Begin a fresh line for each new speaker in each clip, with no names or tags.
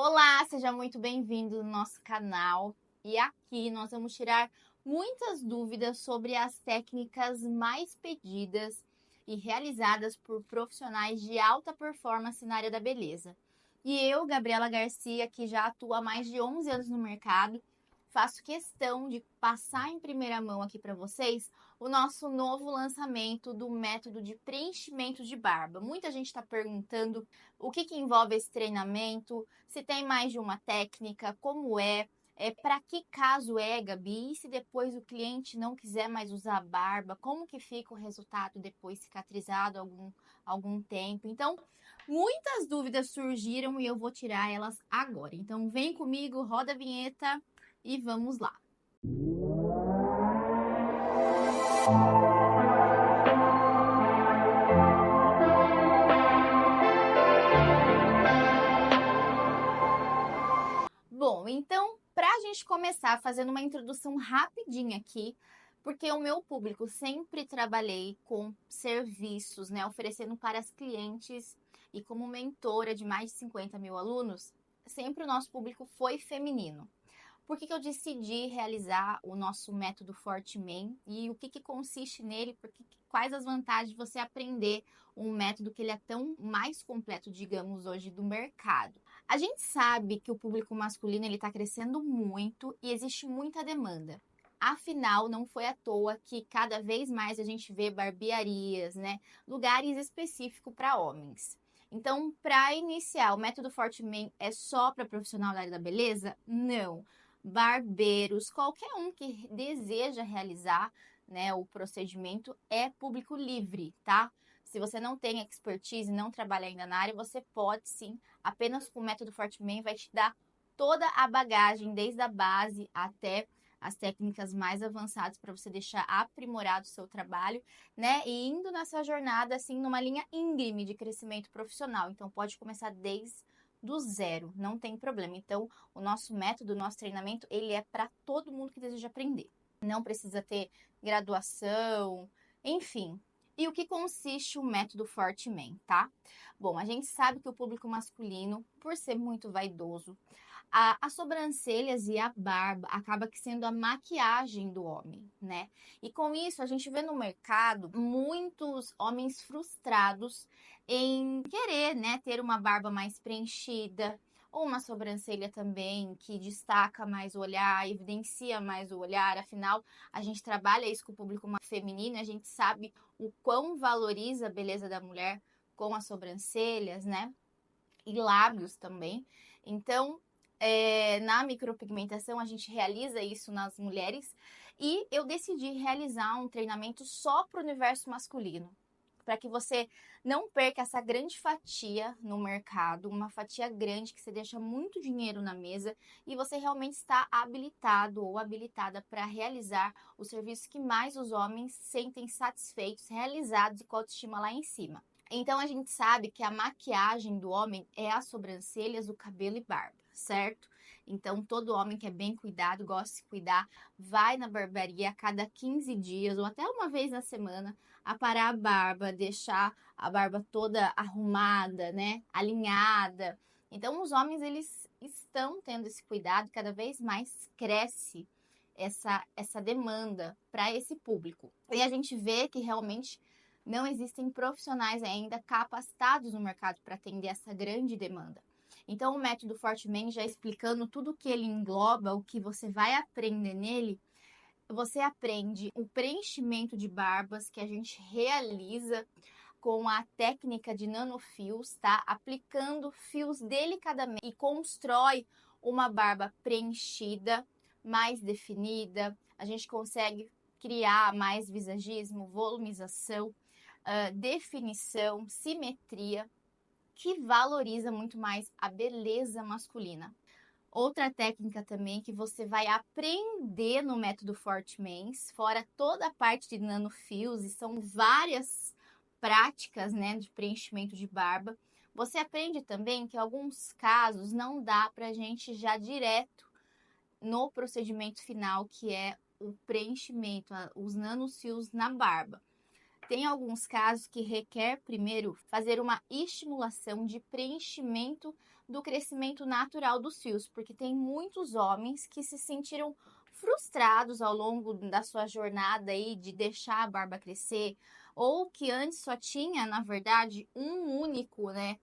Olá, seja muito bem-vindo no nosso canal. E aqui nós vamos tirar muitas dúvidas sobre as técnicas mais pedidas e realizadas por profissionais de alta performance na área da beleza. E eu, Gabriela Garcia, que já atua há mais de 11 anos no mercado, faço questão de passar em primeira mão aqui para vocês o nosso novo lançamento do método de preenchimento de barba. Muita gente está perguntando o que envolve esse treinamento, se tem mais de uma técnica, como para que caso é, Gabi, e se depois o cliente não quiser mais usar a barba, como que fica o resultado depois cicatrizado algum tempo. Então, muitas dúvidas surgiram e eu vou tirar elas agora. Então, vem comigo, roda a vinheta e vamos lá. Bom, então, para a gente começar fazendo uma introdução rapidinha aqui, porque o meu público sempre trabalhei com serviços, né, oferecendo para as clientes e como mentora de mais de 50 mil alunos, sempre o nosso público foi feminino. Por que eu decidi realizar o nosso método Forte Man e o que consiste nele, quais as vantagens de você aprender um método que ele é tão mais completo, digamos, hoje do mercado. A gente sabe que o público masculino ele está crescendo muito e existe muita demanda. Afinal, não foi à toa que cada vez mais a gente vê barbearias, né? Lugares específicos para homens. Então, para iniciar, o método Forte Man é só para profissional da área da beleza? Não. Barbeiros, qualquer um que deseja realizar, né, o procedimento é público livre, tá? Se você não tem expertise, não trabalha ainda na área, você pode sim, apenas com o método Forte Man vai te dar toda a bagagem, desde a base até as técnicas mais avançadas para você deixar aprimorado o seu trabalho, né? E indo nessa jornada, assim, numa linha íngreme de crescimento profissional. Então, pode começar desde do zero, não tem problema. Então, o nosso método, o nosso treinamento, ele é para todo mundo que deseja aprender. Não precisa ter graduação, enfim. E o que consiste o método Forte Man, tá? Bom, a gente sabe que o público masculino, por ser muito vaidoso, as sobrancelhas e a barba acaba que sendo a maquiagem do homem, né? E com isso a gente vê no mercado muitos homens frustrados em querer, né, ter uma barba mais preenchida, ou uma sobrancelha também que destaca mais o olhar, evidencia mais o olhar. Afinal, a gente trabalha isso com o público feminino, a gente sabe o quão valoriza a beleza da mulher com as sobrancelhas, né? E lábios também. Então, na micropigmentação, a gente realiza isso nas mulheres e eu decidi realizar um treinamento só para o universo masculino, para que você não perca essa grande fatia no mercado, uma fatia grande que você deixa muito dinheiro na mesa e você realmente está habilitado ou habilitada para realizar o serviço que mais os homens sentem satisfeitos, realizados e com a autoestima lá em cima. Então a gente sabe que a maquiagem do homem é as sobrancelhas, o cabelo e barba, certo? Então todo homem que é bem cuidado, gosta de se cuidar, vai na barbearia a cada 15 dias ou até uma vez na semana aparar a barba, deixar a barba toda arrumada, né? Alinhada. Então os homens eles estão tendo esse cuidado, cada vez mais cresce essa demanda para esse público. E a gente vê que realmente não existem profissionais ainda capacitados no mercado para atender essa grande demanda. Então, o método Forte Man, já explicando tudo o que ele engloba, o que você vai aprender nele, você aprende o preenchimento de barbas que a gente realiza com a técnica de nanofios, tá? Aplicando fios delicadamente e constrói uma barba preenchida, mais definida. A gente consegue criar mais visagismo, volumização, definição, simetria, que valoriza muito mais a beleza masculina. Outra técnica também que você vai aprender no método Forte Man, fora toda a parte de nanofios, e são várias práticas, né, de preenchimento de barba. Você aprende também que em alguns casos não dá pra gente já direto no procedimento final, que é o preenchimento, os nanofios na barba. Tem alguns casos que requer primeiro fazer uma estimulação de preenchimento do crescimento natural dos fios, porque tem muitos homens que se sentiram frustrados ao longo da sua jornada aí de deixar a barba crescer, ou que antes só tinha, na verdade, um único, né,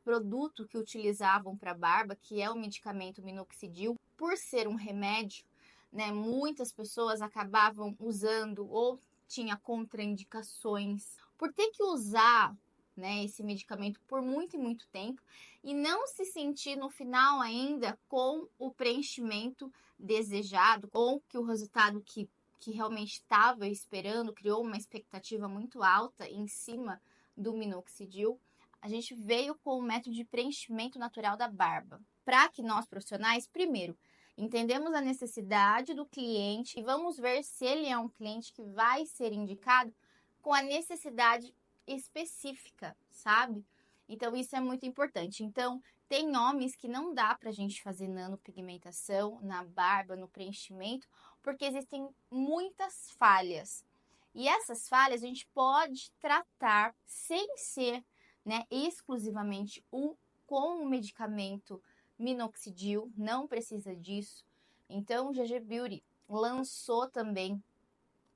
produto que utilizavam para barba, que é o medicamento minoxidil. Por ser um remédio, né, muitas pessoas acabavam usando ou tinha contraindicações. Por ter que usar, né, esse medicamento por muito e muito tempo e não se sentir no final ainda com o preenchimento desejado ou que o resultado que realmente estava esperando, criou uma expectativa muito alta em cima do minoxidil, a gente veio com o método de preenchimento natural da barba. Para que nós profissionais, primeiro, entendemos a necessidade do cliente e vamos ver se ele é um cliente que vai ser indicado com a necessidade específica, sabe? Então, isso é muito importante. Então, tem homens que não dá pra gente fazer nanopigmentação na barba, no preenchimento, porque existem muitas falhas. E essas falhas a gente pode tratar sem ser, né, exclusivamente com o medicamento minoxidil, não precisa disso. Então, o GG Beauty lançou também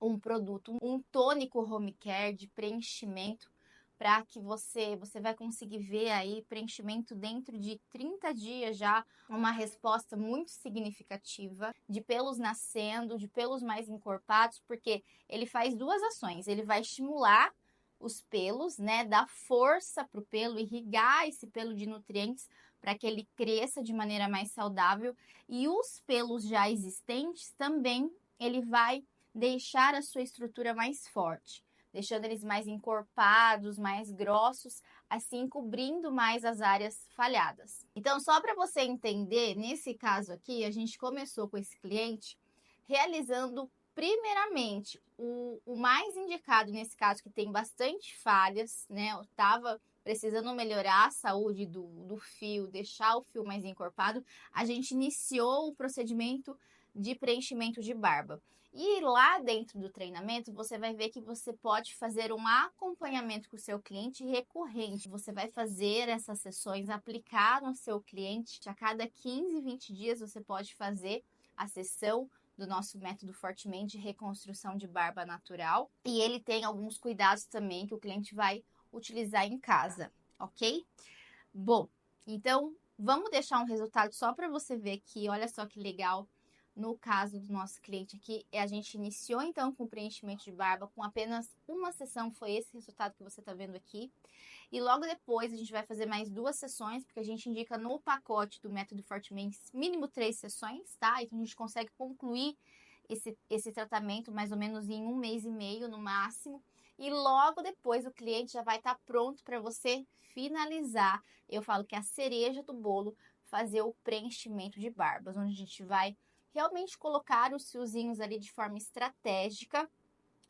um produto, um tônico home care de preenchimento para que você vai conseguir ver aí preenchimento dentro de 30 dias já, uma resposta muito significativa de pelos nascendo, de pelos mais encorpados, porque ele faz duas ações, ele vai estimular os pelos, né, dar força para o pelo, irrigar esse pelo de nutrientes para que ele cresça de maneira mais saudável, e os pelos já existentes também ele vai deixar a sua estrutura mais forte, deixando eles mais encorpados, mais grossos, assim cobrindo mais as áreas falhadas. Então, só para você entender, nesse caso aqui, a gente começou com esse cliente realizando primeiramente o mais indicado nesse caso, que tem bastante falhas, né? Eu tava precisando melhorar a saúde do fio, deixar o fio mais encorpado, a gente iniciou o procedimento de preenchimento de barba. E lá dentro do treinamento, você vai ver que você pode fazer um acompanhamento com o seu cliente recorrente. Você vai fazer essas sessões, aplicar no seu cliente. A cada 15, 20 dias você pode fazer a sessão do nosso método Forte-Man de reconstrução de barba natural. E ele tem alguns cuidados também que o cliente vai utilizar em casa, ok? Bom, então vamos deixar um resultado só para você ver que, olha só que legal. No caso do nosso cliente aqui, a gente iniciou então com preenchimento de barba, com apenas uma sessão, foi esse resultado que você está vendo aqui. E logo depois a gente vai fazer mais 2 sessões, porque a gente indica no pacote do método Forte-Man mínimo 3 sessões, tá? Então a gente consegue concluir esse tratamento mais ou menos em 1 mês e meio no máximo. E logo depois o cliente já vai estar pronto para você finalizar. Eu falo que é a cereja do bolo, fazer o preenchimento de barbas, onde a gente vai realmente colocar os fiozinhos ali de forma estratégica,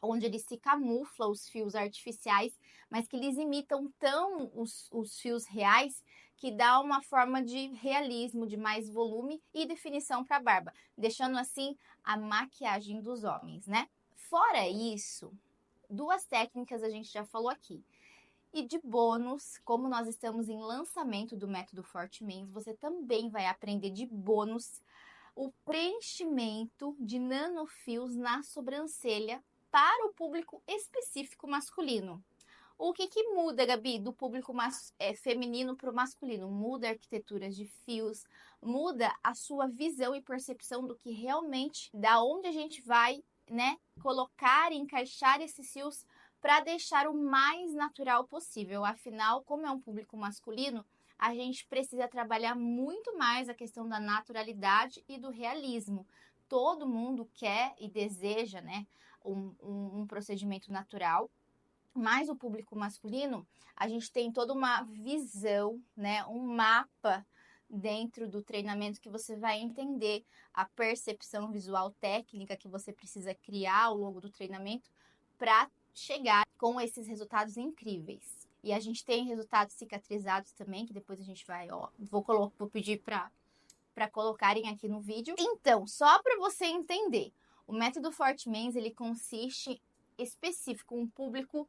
onde ele se camufla os fios artificiais, mas que eles imitam tão os fios reais que dá uma forma de realismo, de mais volume e definição para a barba, deixando assim a maquiagem dos homens, né? Fora isso, 2 técnicas a gente já falou aqui. E de bônus, como nós estamos em lançamento do método Forte-Man, você também vai aprender de bônus o preenchimento de nanofios na sobrancelha para o público específico masculino. O que muda, Gabi, do público feminino para o masculino? Muda a arquitetura de fios, muda a sua visão e percepção do que realmente, da onde a gente vai, né, colocar e encaixar esses fios para deixar o mais natural possível. Afinal, como é um público masculino, a gente precisa trabalhar muito mais a questão da naturalidade e do realismo. Todo mundo quer e deseja, né, um procedimento natural, mas o público masculino, a gente tem toda uma visão, né, um mapa dentro do treinamento que você vai entender a percepção visual técnica que você precisa criar ao longo do treinamento para chegar com esses resultados incríveis. E a gente tem resultados cicatrizados também, que depois a gente vai, ó, vou pedir para colocarem aqui no vídeo. Então, só para você entender, o método Forte-Man, ele consiste específico, um público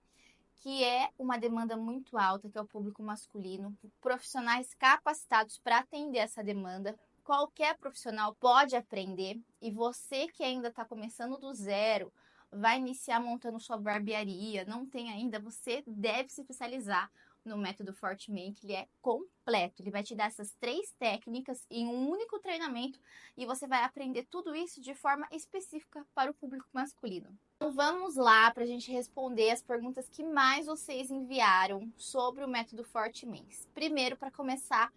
que é uma demanda muito alta, que é o público masculino, profissionais capacitados para atender essa demanda. Qualquer profissional pode aprender e você que ainda está começando do zero, vai iniciar montando sua barbearia, não tem ainda, você deve se especializar no método Fortman, que ele é completo. Ele vai te dar essas 3 técnicas em um único treinamento e você vai aprender tudo isso de forma específica para o público masculino. Então vamos lá para a gente responder as perguntas que mais vocês enviaram sobre o método Fortman. Primeiro, para começar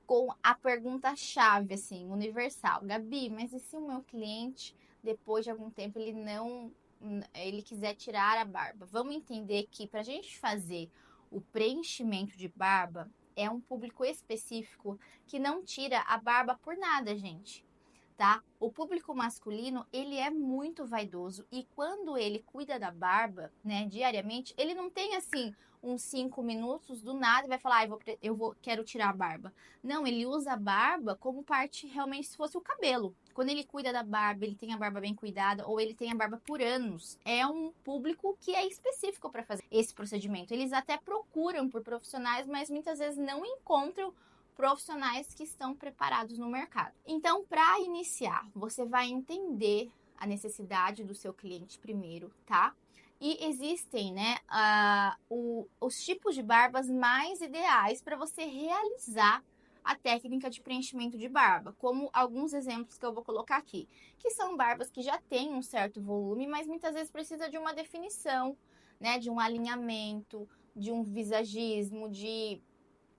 com a pergunta-chave, assim, universal. Gabi, mas e se o meu cliente, depois de algum tempo, ele quiser tirar a barba? Vamos entender que para a gente fazer o preenchimento de barba, é um público específico que não tira a barba por nada, gente. Tá? O público masculino, ele é muito vaidoso e quando ele cuida da barba, né, diariamente, ele não tem assim uns 5 minutos do nada e vai falar, quero tirar a barba. Não, ele usa a barba como parte realmente se fosse o cabelo. Quando ele cuida da barba, ele tem a barba bem cuidada ou ele tem a barba por anos. É um público que é específico para fazer esse procedimento. Eles até procuram por profissionais, mas muitas vezes não encontram profissionais que estão preparados no mercado. Então, para iniciar, você vai entender a necessidade do seu cliente primeiro, tá? E existem, né, os tipos de barbas mais ideais para você realizar a técnica de preenchimento de barba, como alguns exemplos que eu vou colocar aqui, que são barbas que já têm um certo volume, mas muitas vezes precisa de uma definição, né, de um alinhamento, de um visagismo, de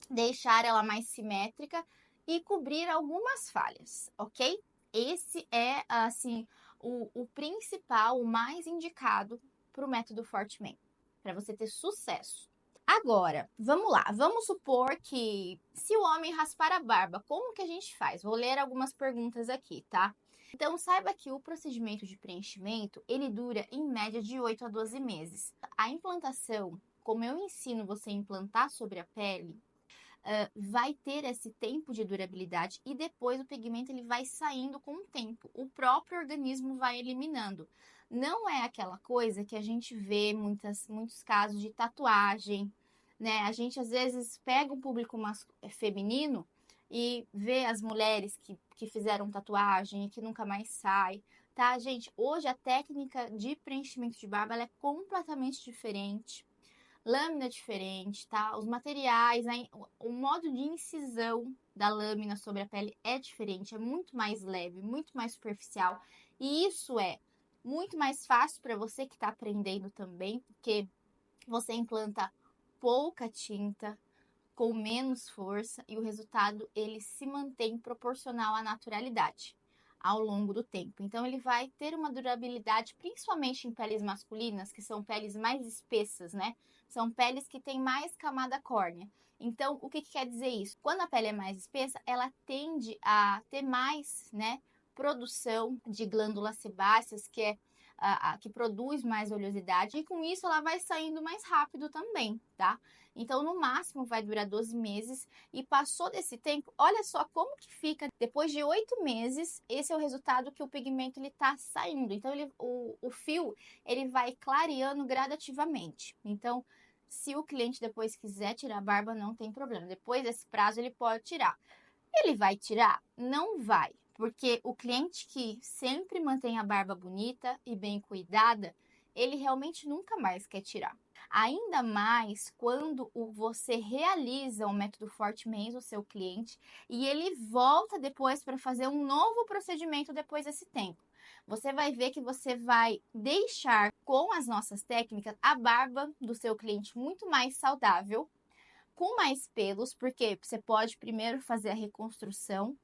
deixar ela mais simétrica e cobrir algumas falhas, ok? Esse é, assim, o principal, o mais indicado para o método Fortman, para você ter sucesso. Agora, vamos lá. Vamos supor que se o homem raspar a barba, como que a gente faz? Vou ler algumas perguntas aqui, tá? Então, saiba que o procedimento de preenchimento, ele dura em média de 8 a 12 meses. A implantação, como eu ensino você a implantar sobre a pele, vai ter esse tempo de durabilidade e depois o pigmento ele vai saindo com o tempo. O próprio organismo vai eliminando. Não é aquela coisa que a gente vê muitos casos de tatuagem, né? A gente às vezes pega o público feminino e vê as mulheres que fizeram tatuagem e que nunca mais sai, tá, gente? Hoje a técnica de preenchimento de barba ela é completamente diferente. Lâmina diferente, tá? Os materiais, o modo de incisão da lâmina sobre a pele é diferente, é muito mais leve, muito mais superficial. E isso é muito mais fácil para você que está aprendendo também, porque você implanta pouca tinta, com menos força e o resultado ele se mantém proporcional à naturalidade ao longo do tempo. Então ele vai ter uma durabilidade, principalmente em peles masculinas, que são peles mais espessas, né? São peles que têm mais camada córnea. Então, o que quer dizer isso? Quando a pele é mais espessa, ela tende a ter mais, né, produção de glândulas sebáceas, que é que produz mais oleosidade, e com isso ela vai saindo mais rápido também, tá? Então, no máximo, vai durar 12 meses. E passou desse tempo, olha só como que fica. Depois de 8 meses, esse é o resultado que o pigmento está saindo. Então, o fio ele vai clareando gradativamente. Então, se o cliente depois quiser tirar a barba, não tem problema. Depois desse prazo, ele pode tirar. Ele vai tirar? Não vai. Porque o cliente que sempre mantém a barba bonita e bem cuidada, ele realmente nunca mais quer tirar. Ainda mais quando você realiza o método Fortman no seu cliente e ele volta depois para fazer um novo procedimento depois desse tempo. Você vai ver que você vai deixar com as nossas técnicas a barba do seu cliente muito mais saudável, com mais pelos, porque você pode primeiro fazer a reconstrução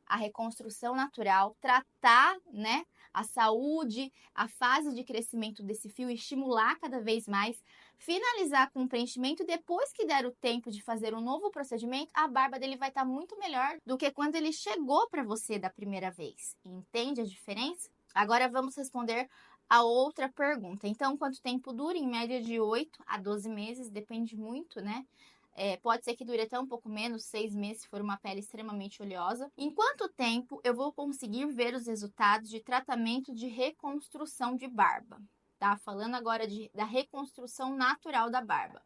natural, tratar, né, a saúde, a fase de crescimento desse fio, estimular cada vez mais, finalizar com o preenchimento e depois que der o tempo de fazer um novo procedimento, a barba dele vai estar muito melhor do que quando ele chegou para você da primeira vez. Entende a diferença? Agora vamos responder a outra pergunta. Então, quanto tempo dura? Em média de 8 a 12 meses, depende muito, né? Pode ser que dure até um pouco menos, 6 meses, se for uma pele extremamente oleosa. Em quanto tempo eu vou conseguir ver os resultados de tratamento de reconstrução de barba? Tá? Falando agora da reconstrução natural da barba.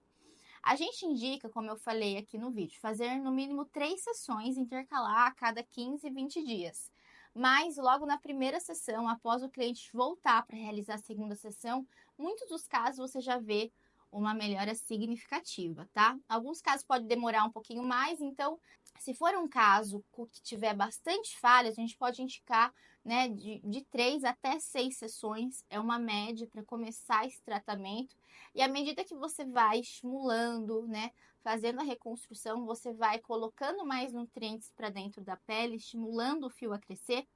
A gente indica, como eu falei aqui no vídeo, fazer no mínimo 3 sessões, intercalar a cada 15, 20 dias. Mas logo na primeira sessão, após o cliente voltar para realizar a segunda sessão, muitos dos casos você já vê uma melhora significativa, tá? Alguns casos pode demorar um pouquinho mais, então, se for um caso que tiver bastante falhas, a gente pode indicar, né, de 3 até 6 sessões, é uma média para começar esse tratamento. E à medida que você vai estimulando, né, fazendo a reconstrução, você vai colocando mais nutrientes para dentro da pele, estimulando o fio a crescer.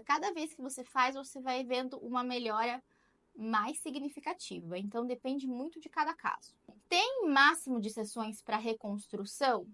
Cada vez que você faz, você vai vendo uma melhora mais significativa. Então, depende muito de cada caso. Tem máximo de sessões para reconstrução?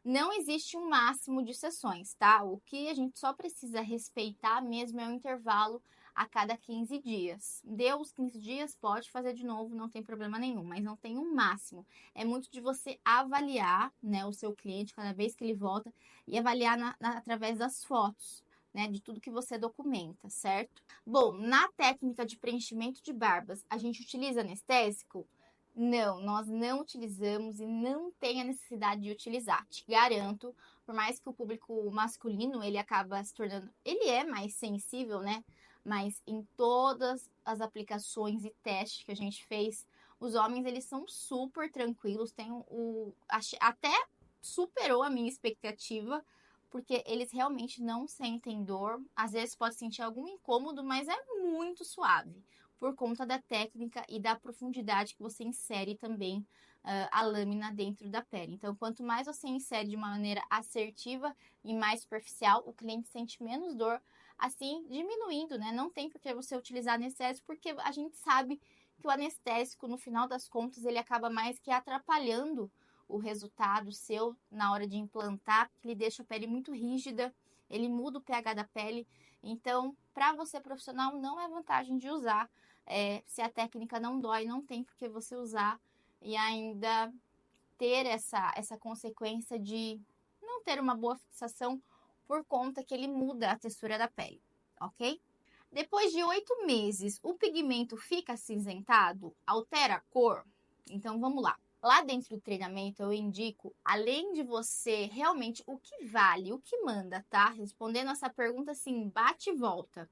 Não existe um máximo de sessões, tá? O que a gente só precisa respeitar mesmo é o intervalo a cada 15 dias. Deu os 15 dias, pode fazer de novo, não tem problema nenhum, mas não tem um máximo. É muito de você avaliar, né, o seu cliente cada vez que ele volta e avaliar através das fotos, né, de tudo que você documenta, certo? Bom, na técnica de preenchimento de barbas, a gente utiliza anestésico? Não, nós não utilizamos e não tem a necessidade de utilizar. Te garanto, por mais que o público masculino ele acaba se tornando, ele é mais sensível, né? Mas em todas as aplicações e testes que a gente fez, os homens eles são super tranquilos, até superou a minha expectativa, porque eles realmente não sentem dor. Às vezes pode sentir algum incômodo, mas é muito suave por conta da técnica e da profundidade que você insere também a lâmina dentro da pele. Então, quanto mais você insere de uma maneira assertiva e mais superficial, o cliente sente menos dor, assim diminuindo, né? Não tem por que você utilizar anestésico, porque a gente sabe que o anestésico, no final das contas, ele acaba mais que atrapalhando o resultado seu na hora de implantar, porque ele deixa a pele muito rígida, ele muda o pH da pele. Então, para você profissional, não é vantagem de usar. Se a técnica não dói, não tem por que você usar e ainda ter essa consequência de não ter uma boa fixação por conta que ele muda a textura da pele, ok? Depois de 8 meses, o pigmento fica acinzentado, altera a cor? Então vamos lá. Lá dentro do treinamento eu indico, além de você realmente o que vale, o que manda, tá? Respondendo essa pergunta assim, bate e volta.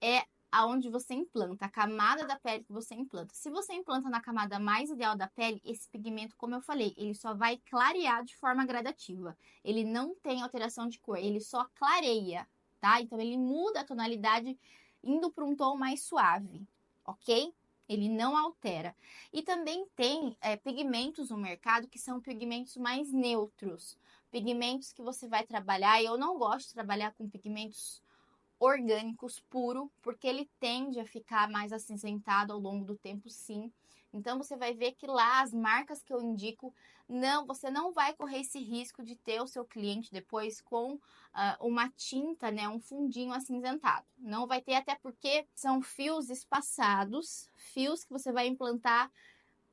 É aonde você implanta, a camada da pele que você implanta. Se você implanta na camada mais ideal da pele, esse pigmento, como eu falei, ele só vai clarear de forma gradativa. Ele não tem alteração de cor, ele só clareia, tá? Então ele muda a tonalidade indo para um tom mais suave, ok? Ele não altera. E também tem pigmentos no mercado que são pigmentos mais neutros. Pigmentos que você vai trabalhar, e eu não gosto de trabalhar com pigmentos orgânicos puro, porque ele tende a ficar mais acinzentado ao longo do tempo, sim. Então você vai ver que lá as marcas que eu indico, não, você não vai correr esse risco de ter o seu cliente depois com uma tinta, né, um fundinho acinzentado. Não vai ter, até porque são fios espaçados, fios que você vai implantar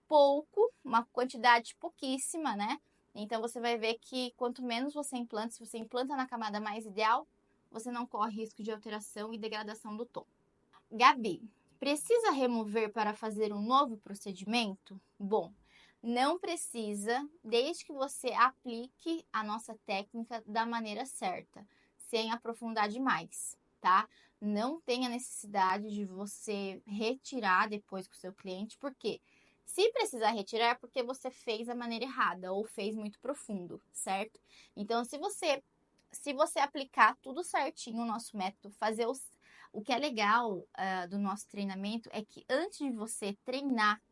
pouco, uma quantidade pouquíssima, né? Então você vai ver que quanto menos você implanta, se você implanta na camada mais ideal, você não corre risco de alteração e degradação do tom. Gabi, precisa remover para fazer um novo procedimento? Bom, não precisa, desde que você aplique a nossa técnica da maneira certa, sem aprofundar demais, tá? Não tem a necessidade de você retirar depois com o seu cliente, porque se precisar retirar é porque você fez a maneira errada ou fez muito profundo, certo? Então, se você aplicar tudo certinho o nosso método, o que é legal do nosso treinamento é que antes de você treinar,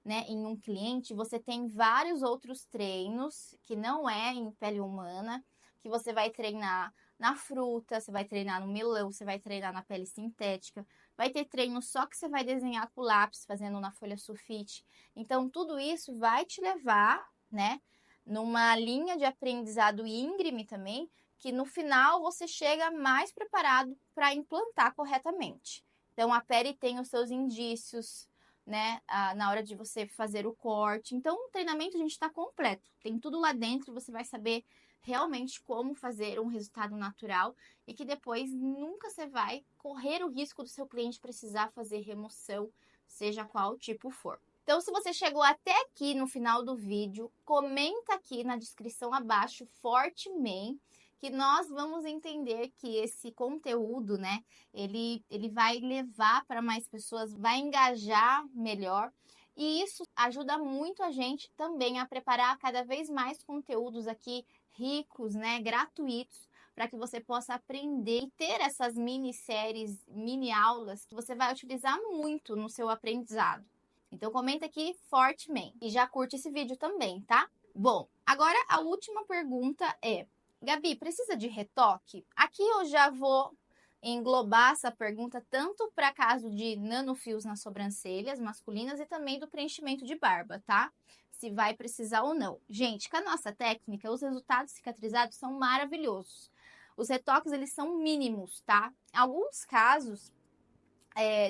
né, em um cliente, você tem vários outros treinos que não é em pele humana, que você vai treinar na fruta, você vai treinar no melão, você vai treinar na pele sintética, vai ter treino só que você vai desenhar com lápis, fazendo na folha sulfite. Então, tudo isso vai te levar, né, numa linha de aprendizado íngreme também, que no final você chega mais preparado para implantar corretamente. Então, a pele tem os seus indícios, né, na hora de você fazer o corte. Então, o treinamento a gente está completo. Tem tudo lá dentro, você vai saber realmente como fazer um resultado natural e que depois nunca você vai correr o risco do seu cliente precisar fazer remoção, seja qual tipo for. Então, se você chegou até aqui no final do vídeo, comenta aqui na descrição abaixo fortemente que nós vamos entender que esse conteúdo, né, ele vai levar para mais pessoas, vai engajar melhor. E isso ajuda muito a gente também a preparar cada vez mais conteúdos aqui ricos, né, gratuitos, para que você possa aprender e ter essas minisséries, mini aulas que você vai utilizar muito no seu aprendizado. Então comenta aqui fortemente e já curte esse vídeo também, tá? Bom, agora a última pergunta é: Gabi, precisa de retoque? Aqui eu já vou englobar essa pergunta tanto para caso de nanofios nas sobrancelhas masculinas e também do preenchimento de barba, tá? Se vai precisar ou não. Gente, com a nossa técnica, os resultados cicatrizados são maravilhosos. Os retoques, eles são mínimos, tá? Em alguns casos,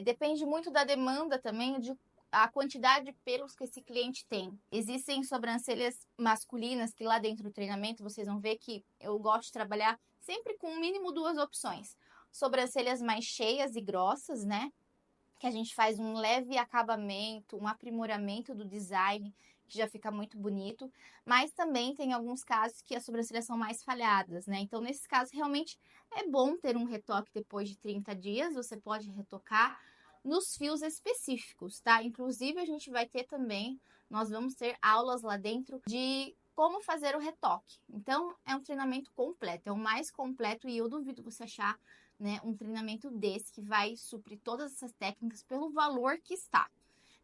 depende muito da demanda também, de a quantidade de pelos que esse cliente tem. Existem sobrancelhas masculinas que lá dentro do treinamento vocês vão ver que eu gosto de trabalhar sempre com no mínimo 2 opções. Sobrancelhas mais cheias e grossas, né? Que a gente faz um leve acabamento, um aprimoramento do design, que já fica muito bonito. Mas também tem alguns casos que as sobrancelhas são mais falhadas, né? Então, nesses casos, realmente é bom ter um retoque depois de 30 dias. Você pode retocar nos fios específicos, tá? Inclusive, a gente vai ter também, nós vamos ter aulas lá dentro de como fazer o retoque. Então, é um treinamento completo, é o mais completo e eu duvido você achar, né, um treinamento desse que vai suprir todas essas técnicas pelo valor que está.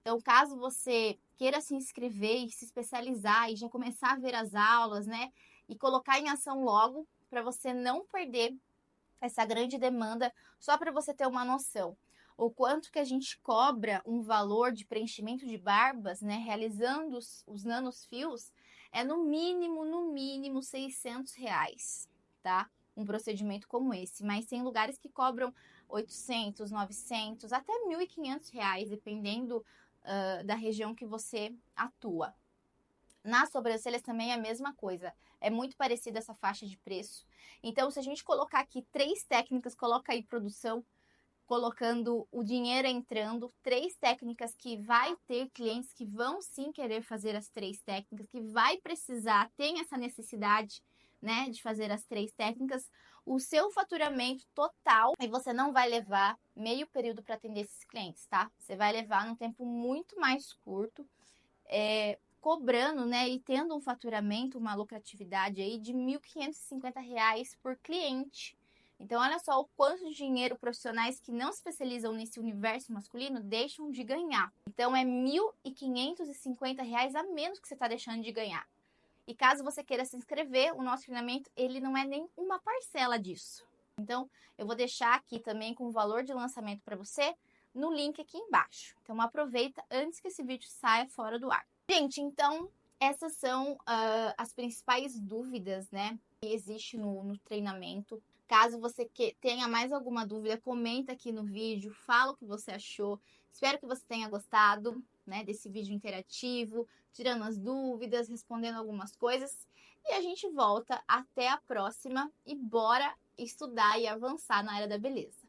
Então, caso você queira se inscrever e se especializar e já começar a ver as aulas, né, e colocar em ação logo, para você não perder essa grande demanda, só para você ter uma noção. O quanto que a gente cobra um valor de preenchimento de barbas, né, realizando os nanofios, é no mínimo R$ 600, tá? Um procedimento como esse, mas tem lugares que cobram 800, 900, até R$ 1.500, dependendo da região que você atua. Nas sobrancelhas também é a mesma coisa, é muito parecida essa faixa de preço. Então, se a gente colocar aqui 3 técnicas, coloca aí produção, colocando o dinheiro entrando, 3 técnicas que vai ter clientes que vão sim querer fazer as 3 técnicas, que vai precisar, tem essa necessidade, né, de fazer as 3 técnicas, o seu faturamento total, e você não vai levar meio período para atender esses clientes, tá? Você vai levar num tempo muito mais curto, cobrando, né, e tendo um faturamento, uma lucratividade aí de R$ 1.550 por cliente. Então, olha só o quanto de dinheiro profissionais que não se especializam nesse universo masculino deixam de ganhar. Então, é R$ 1.550 a menos que você está deixando de ganhar. E caso você queira se inscrever, o nosso treinamento, ele não é nem uma parcela disso. Então, eu vou deixar aqui também com o valor de lançamento para você no link aqui embaixo. Então, aproveita antes que esse vídeo saia fora do ar. Gente, então, essas são as principais dúvidas, né, que existe no treinamento. Caso você tenha mais alguma dúvida, comenta aqui no vídeo, fala o que você achou. Espero que você tenha gostado, né, desse vídeo interativo, tirando as dúvidas, respondendo algumas coisas. E a gente volta até a próxima e bora estudar e avançar na área da beleza.